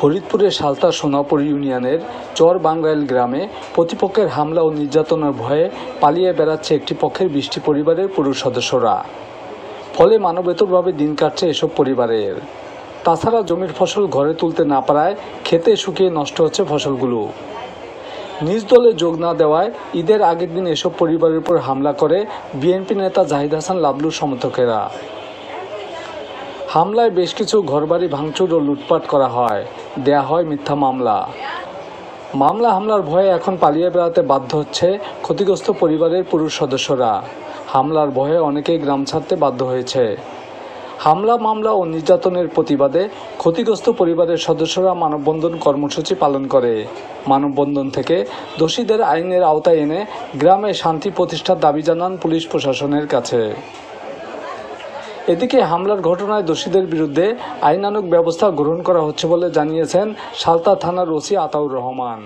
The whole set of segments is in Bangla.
ফরিদপুরের সালতা সোনাপুর ইউনিয়নের চর বাঙ্গাইল গ্রামে প্রতিপক্ষের হামলা ও নির্যাতনের ভয়ে পালিয়ে বেড়াচ্ছে একটি পক্ষের 20টি পরিবারের পুরুষ সদস্যরা। ফলে মানবেতরভাবে দিন কাটছে এসব পরিবারের। তাছাড়া জমির ফসল ঘরে তুলতে না পারায় খেতে শুকিয়ে নষ্ট হচ্ছে ফসলগুলো। নিজ দলে যোগ না দেওয়ায় ঈদের আগের দিন এসব পরিবারের উপর হামলা করে বিএনপি নেতা জাহিদ হাসান লাবলুর সমর্থকেরা। হামলায় বেশ কিছু ঘরবাড়ি ভাঙচুর ও লুটপাট করা হয়, দেয়া হয় মিথ্যা মামলা। হামলার ভয়ে এখন পালিয়ে বেড়াতে বাধ্য হচ্ছে ক্ষতিগ্রস্ত পরিবারের পুরুষ সদস্যরা। হামলার ভয়ে অনেকেই গ্রাম ছাড়তে বাধ্য হয়েছে। মামলা ও নির্যাতনের প্রতিবাদে ক্ষতিগ্রস্ত পরিবারের সদস্যরা মানববন্ধন কর্মসূচি পালন করে। মানববন্ধন থেকে দোষীদের আইনের আওতায় এনে গ্রামে শান্তি প্রতিষ্ঠার দাবি জানান পুলিশ প্রশাসনের কাছে। এদিকে হামলার ঘটনায় দোষীদের বিরুদ্ধে আইনানুগ ব্যবস্থা গ্রহণ করা হচ্ছে বলে জানিয়েছেন সালতা থানার ওসি আতাউর রহমান।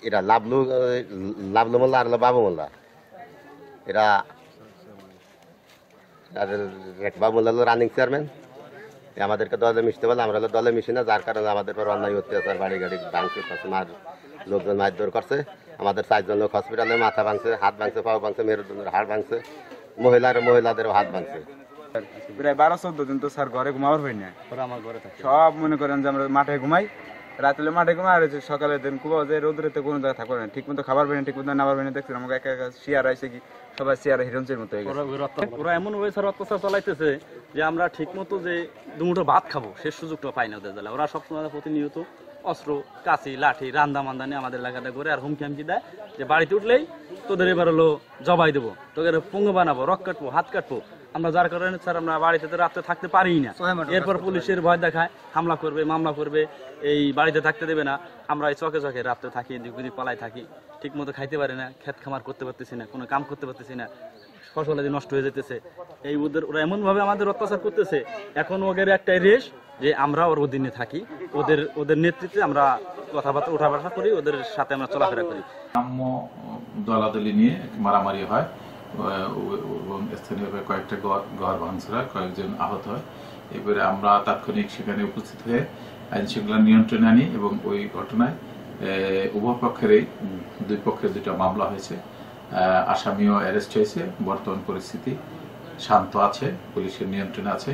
এরা লাবলু মোল্লা আর বাবু মোল্লা, এরা বাবু মোল্লা হলো রানিং চেয়ারম্যান। আমাদেরকে দলে মিশতে বলে, আমরা দলে মিশি না, যার কারণে আমাদের পর অন্যায় অত্যাচার বাড়ি গাড়ি ভাঙছে, লোকজন মারধর করছে। আমাদের 4 জন লোক হসপিটালে মাথা ভাঙছে, হাত ভাঙছে, পাও ভাঙছে, মেরুদণ্ডের হাড় ভাঙছে, মহিলাদেরও হাত ভাঙছে। প্রায় 12-14 দিন তো স্যার ঘরে ঘুমাবার হয় না। আমার ঘরে থাকে সব মনে করেন যে আমরা মাঠে ঘুমাই, রাত হলে মাঠে ঘুমাই, আর সকালে দিন কুবা যে রোদ্রেতে কোনো জায়গায় থাকবে না, ঠিক মতো খাবার পাই না, ঠিক মতো নাবার পাই না। দেখছেন আমাকে একা একা চেয়ার আইসে কি সবাই চেয়ারে হিরঞ্চের মতো হয়ে গেছে। ওরা এমন ওই স্যার অত্যাচার চালাইতেছে যে আমরা ঠিক মতো যে দুমুঠো ভাত খাবো সে সুযোগটা পাই না ওদের জ্বালা। ওরা সবসময় প্রতিনিয়ত অস্ত্র, কাঁচি, লাঠি, রান্দা মান্দা নিয়ে আমাদের এলাকাতে করে আর হুমকি হামকি দেয় যে বাড়িতে উঠলেই তোদের এবার হলো জবাই দেবো, তোদের পুঙ্গ বানাবো, রক কাটবো, হাত কাটবো। আমরা যার কারণে স্যার আমরা বাড়িতে তো রাত্রে থাকতে পারি না। এরপর পুলিশের ভয় দেখায়, হামলা করবে, মামলা করবে, এই বাড়িতে থাকতে দেবে না। আমরা এই চকে চকে রাত্রে থাকি, দুপুরি পালায় থাকি, ঠিক মতো খাইতে পারি না, ক্ষেত খামার করতে পারতেছি না, কোনো কাম করতে পারতেছি না, ফসল নষ্ট হয়ে যেতেছে। এই ওরা এমনভাবে আমাদের অত্যাচার করতেছে, এখন ওদের একটাই রেশ যে আমরা ওর অধীনে থাকি, ওদের নেতৃত্বে আমরা কথাবার্তা উঠাবাসা করি, ওদের সাথে আমরা চলাফেরা করি। দলাদলি নিয়ে মারামারি হয় এবং স্থানীয় কয়েকটা ঘর ভাঙচুর হয়, কয়েকজন আহত হয়। এবারে আমরা তাৎক্ষণিক সেখানে উপস্থিত হয়ে আইন শৃঙ্খলা নিয়ন্ত্রণে আনি এবং ওই ঘটনায় উভয় পক্ষেরই 2 পক্ষের 2টা মামলা হয়েছে। আসামিও অ্যারেস্ট হয়েছে। বর্তমান পরিস্থিতি শান্ত আছে, পুলিশের নিয়ন্ত্রণে আছে।